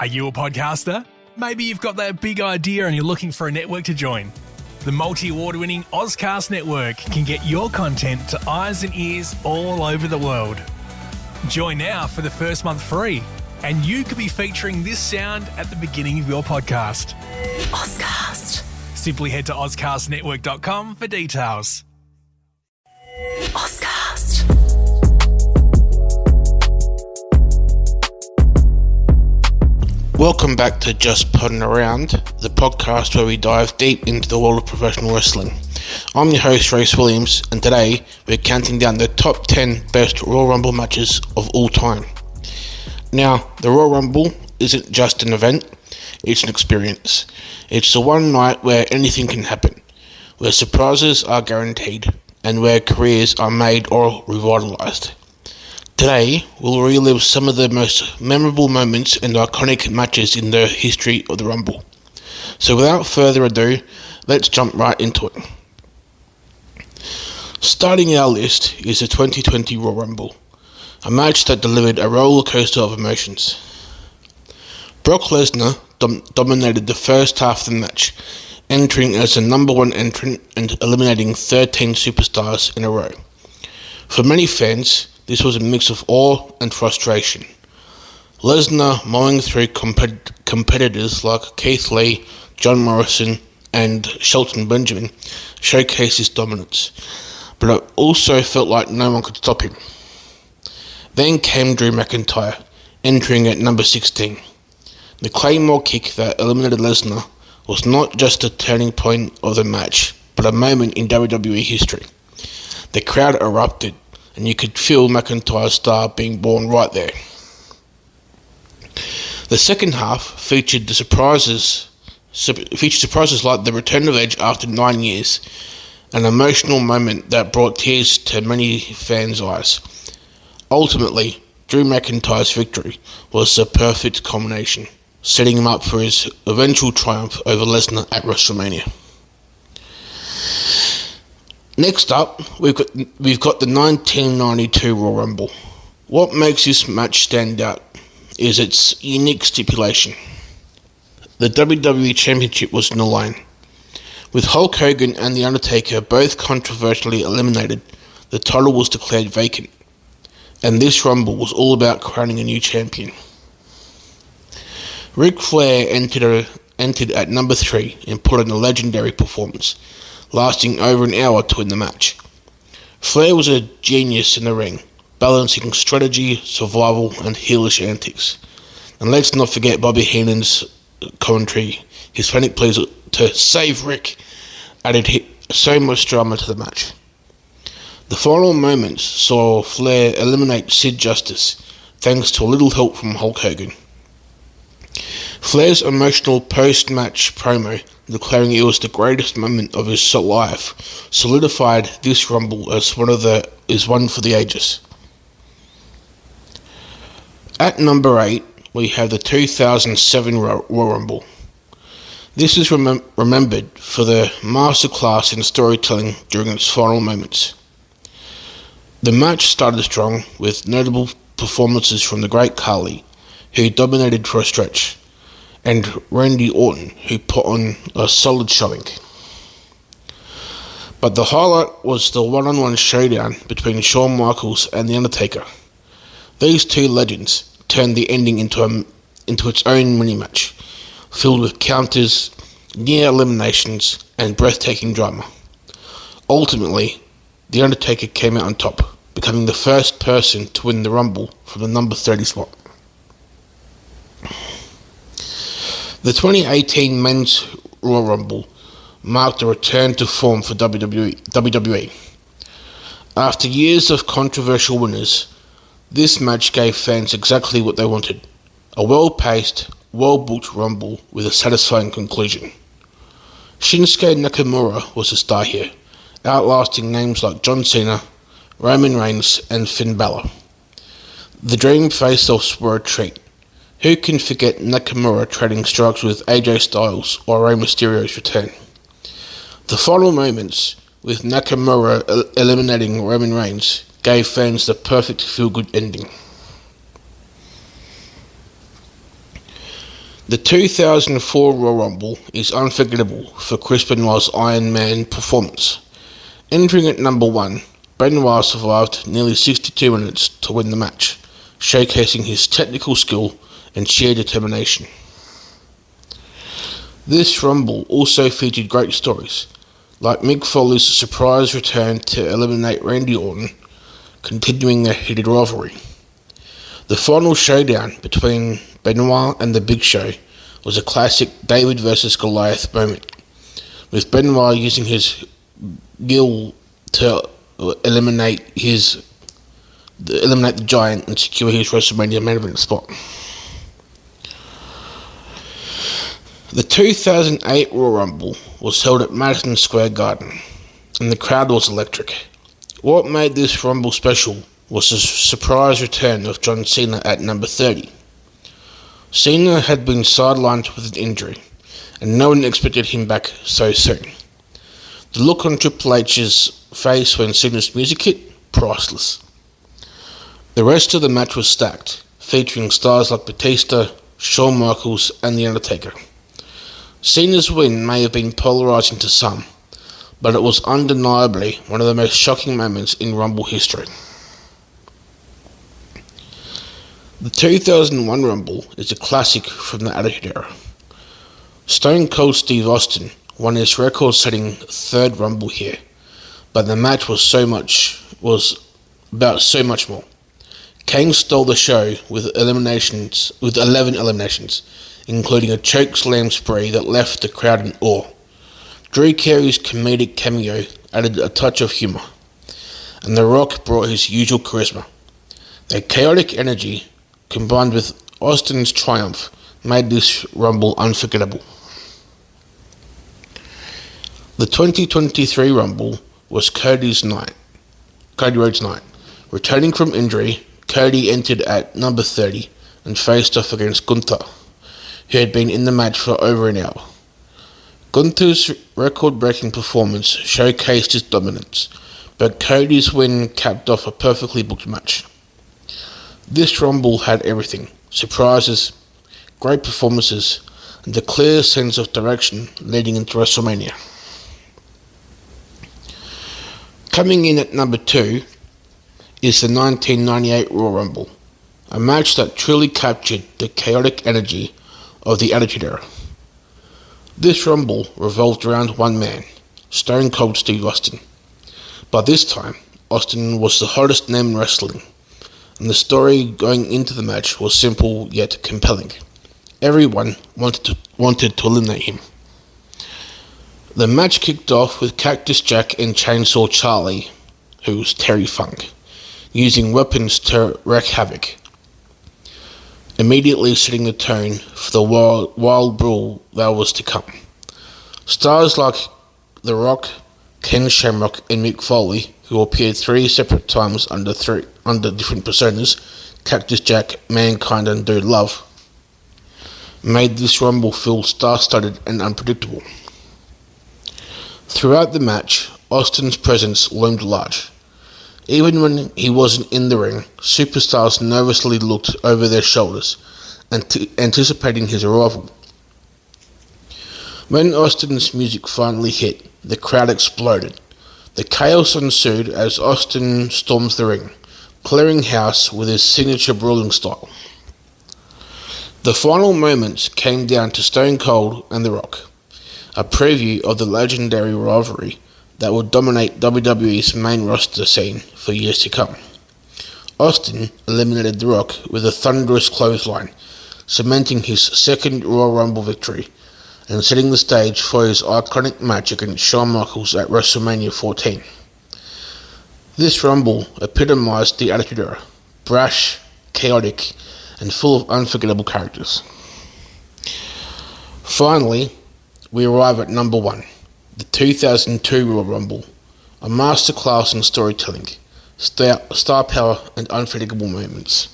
Are you a podcaster? Maybe you've got that big idea and you're looking for a network to join. The multi-award-winning Ozcast Network can get your content to eyes and ears all over the world. Join now for the first month free, and you could be featuring this sound at the beginning of your podcast. Ozcast. Simply head to ozcastnetwork.com for details. Ozcast. Welcome back to Just Podding Around, the podcast where we dive deep into the world of professional wrestling. I'm your host, Race Williams, and today we're counting down the top 10 best Royal Rumble matches of all time. Now, the Royal Rumble isn't just an event, it's an experience. It's the one night where anything can happen, where surprises are guaranteed, and where careers are made or revitalised. Today, we'll relive some of the most memorable moments and iconic matches in the history of the Rumble. So without further ado, let's jump right into it. Starting our list is the 2020 Royal Rumble, a match that delivered a roller coaster of emotions. Brock Lesnar dominated the first half of the match, entering as the number one entrant and eliminating 13 superstars in a row. For many fans, this was a mix of awe and frustration. Lesnar mowing through competitors like Keith Lee, John Morrison, and Shelton Benjamin showcased his dominance, but it also felt like no one could stop him. Then came Drew McIntyre, entering at number 16. The Claymore kick that eliminated Lesnar was not just a turning point of the match, but a moment in WWE history. The crowd erupted, and you could feel McIntyre's star being born right there. The second half featured surprises like the return of Edge after 9 years, an emotional moment that brought tears to many fans' eyes. Ultimately, Drew McIntyre's victory was the perfect culmination, setting him up for his eventual triumph over Lesnar at WrestleMania. Next up, we've got the 1992 Royal Rumble. What makes this match stand out is its unique stipulation. The WWE Championship was on the line. With Hulk Hogan and The Undertaker both controversially eliminated, the title was declared vacant, and this Rumble was all about crowning a new champion. Ric Flair entered at number 3 and put in a legendary performance, lasting over an hour to win the match. Flair was a genius in the ring, balancing strategy, survival, and heelish antics. And let's not forget Bobby Heenan's commentary. His panic pleas to save Rick added so much drama to the match. The final moments saw Flair eliminate Sid Justice, thanks to a little help from Hulk Hogan. Flair's emotional post-match promo, declaring it was the greatest moment of his life, solidified this Rumble as one for the ages. At number 8, we have the 2007 Royal Rumble. This is remembered for the masterclass in storytelling during its final moments. The match started strong with notable performances from the Great Khali, who dominated for a stretch, and Randy Orton, who put on a solid showing. But the highlight was the one-on-one showdown between Shawn Michaels and The Undertaker. These two legends turned the ending into its own mini-match, filled with counters, near eliminations, and breathtaking drama. Ultimately, The Undertaker came out on top, becoming the first person to win the Rumble from the number 30 spot. The 2018 Men's Royal Rumble marked a return to form for WWE. After years of controversial winners, this match gave fans exactly what they wanted: a well-paced, well-booked Rumble with a satisfying conclusion. Shinsuke Nakamura was the star here, outlasting names like John Cena, Roman Reigns, and Finn Balor. The Dream face-offs were a treat. Who can forget Nakamura trading strikes with AJ Styles or Rey Mysterio's return? The final moments, with Nakamura eliminating Roman Reigns, gave fans the perfect feel-good ending. The 2004 Royal Rumble is unforgettable for Chris Benoit's Iron Man performance. Entering at number 1, Benoit survived nearly 62 minutes to win the match, showcasing his technical skill and sheer determination. This Rumble also featured great stories, like Mick Foley's surprise return to eliminate Randy Orton, continuing their heated rivalry. The final showdown between Benoit and The Big Show was a classic David versus Goliath moment, with Benoit using his gill to eliminate the Giant and secure his WrestleMania main event spot. The 2008 Royal Rumble was held at Madison Square Garden, and the crowd was electric. What made this Rumble special was the surprise return of John Cena at number 30. Cena had been sidelined with an injury, and no one expected him back so soon. The look on Triple H's face when Cena's music hit, priceless. The rest of the match was stacked, featuring stars like Batista, Shawn Michaels, and The Undertaker. Cena's win may have been polarizing to some, but it was undeniably one of the most shocking moments in Rumble history. The 2001 Rumble is a classic from the Attitude Era. Stone Cold Steve Austin won his record-setting third Rumble here, but the match was about so much more. Kane stole the show with 11 eliminations, including a choke slam spree that left the crowd in awe. Drew Carey's comedic cameo added a touch of humour, and The Rock brought his usual charisma. Their chaotic energy, combined with Austin's triumph, made this Rumble unforgettable. The 2023 Rumble was Cody Rhodes' night. Returning from injury, Cody entered at number 30 and faced off against Gunther, who had been in the match for over an hour. Gunther's record-breaking performance showcased his dominance, but Cody's win capped off a perfectly booked match. This Rumble had everything: surprises, great performances, and a clear sense of direction leading into WrestleMania. Coming in at number 2 is the 1998 Royal Rumble, a match that truly captured the chaotic energy of the Attitude Era. This Rumble revolved around one man, Stone Cold Steve Austin. By this time, Austin was the hottest name in wrestling, and the story going into the match was simple yet compelling. Everyone wanted to eliminate him. The match kicked off with Cactus Jack and Chainsaw Charlie, who was Terry Funk, using weapons to wreak havoc, immediately setting the tone for the wild brawl that was to come. Stars like The Rock, Ken Shamrock, and Mick Foley, who appeared 3 separate times under different personas, Cactus Jack, Mankind, and Dude Love, made this Rumble feel star-studded and unpredictable. Throughout the match, Austin's presence loomed large. Even when he wasn't in the ring, superstars nervously looked over their shoulders, anticipating his arrival. When Austin's music finally hit, the crowd exploded. The chaos ensued as Austin stormed the ring, clearing house with his signature brawling style. The final moments came down to Stone Cold and The Rock, a preview of the legendary rivalry that would dominate WWE's main roster scene for years to come. Austin eliminated The Rock with a thunderous clothesline, cementing his second Royal Rumble victory and setting the stage for his iconic match against Shawn Michaels at WrestleMania 14. This Rumble epitomized the Attitude Era: brash, chaotic, and full of unforgettable characters. Finally, we arrive at number 1, the 2002 Royal Rumble, a masterclass in storytelling, star power, and unforgettable moments.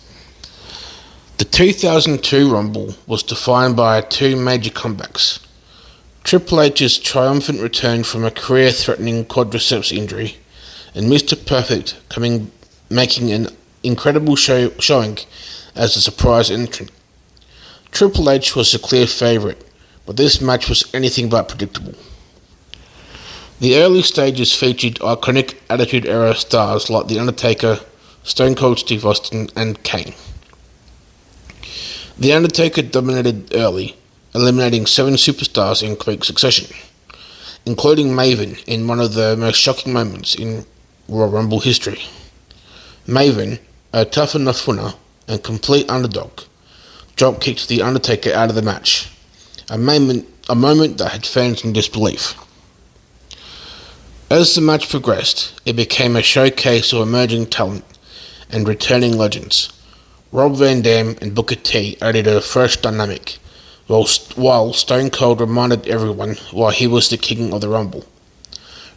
The 2002 Rumble was defined by 2 major comebacks: Triple H's triumphant return from a career-threatening quadriceps injury, and Mr. Perfect making an incredible showing as a surprise entrant. Triple H was the clear favourite, but this match was anything but predictable. The early stages featured iconic Attitude Era stars like The Undertaker, Stone Cold Steve Austin, and Kane. The Undertaker dominated early, eliminating 7 superstars in quick succession, including Maven in one of the most shocking moments in Royal Rumble history. Maven, a tough enough winner and complete underdog, drop-kicked The Undertaker out of the match, a moment that had fans in disbelief. As the match progressed, it became a showcase of emerging talent and returning legends. Rob Van Dam and Booker T added a fresh dynamic, while Stone Cold reminded everyone why he was the king of the Rumble,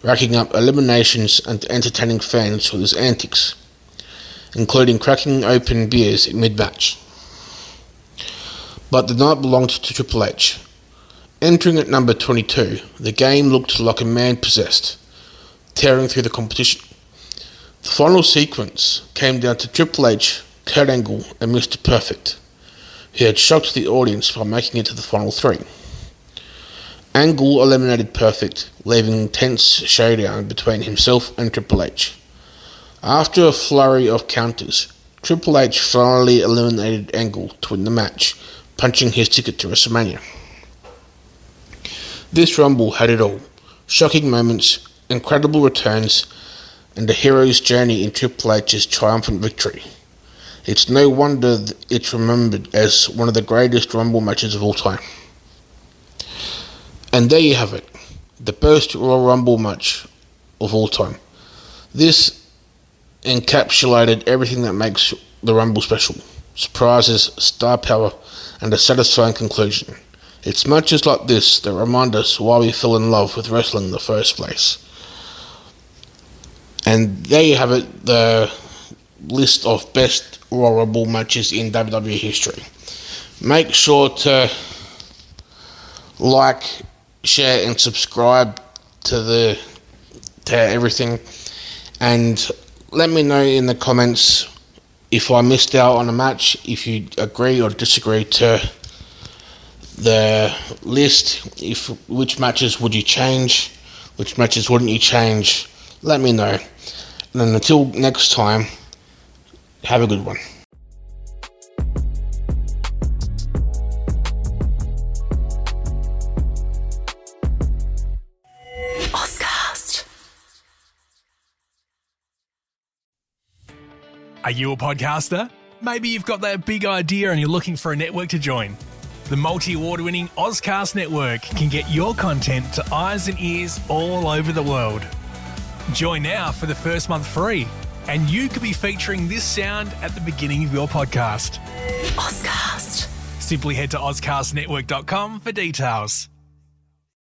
racking up eliminations and entertaining fans with his antics, including cracking open beers in mid-match. But the night belonged to Triple H. Entering at number 22, the game looked like a man possessed, tearing through the competition. The final sequence came down to Triple H, Kurt Angle, and Mr. Perfect, who had shocked the audience by making it to the final 3. Angle eliminated Perfect, leaving a tense showdown between himself and Triple H. After a flurry of counters, Triple H finally eliminated Angle to win the match, punching his ticket to WrestleMania. This Rumble had it all: shocking moments, incredible returns, and a hero's journey in Triple H's triumphant victory. It's no wonder it's remembered as one of the greatest Rumble matches of all time. And there you have it, the best Royal Rumble match of all time. This encapsulated everything that makes the Rumble special: surprises, star power, and a satisfying conclusion. It's matches like this that remind us why we fell in love with wrestling in the first place. And there you have it, the list of best Royal Rumble matches in WWE history. Make sure to like, share, and subscribe to everything, and let me know in the comments if I missed out on a match, if you agree or disagree to the list, which matches would you change, which matches wouldn't you change. Let me know. And then until next time, have a good one. Ozcast. Are you a podcaster? Maybe you've got that big idea and you're looking for a network to join. The multi-award-winning Ozcast Network can get your content to eyes and ears all over the world. Join now for the first month free, and you could be featuring this sound at the beginning of your podcast. Ozcast. Simply head to ozcastnetwork.com for details.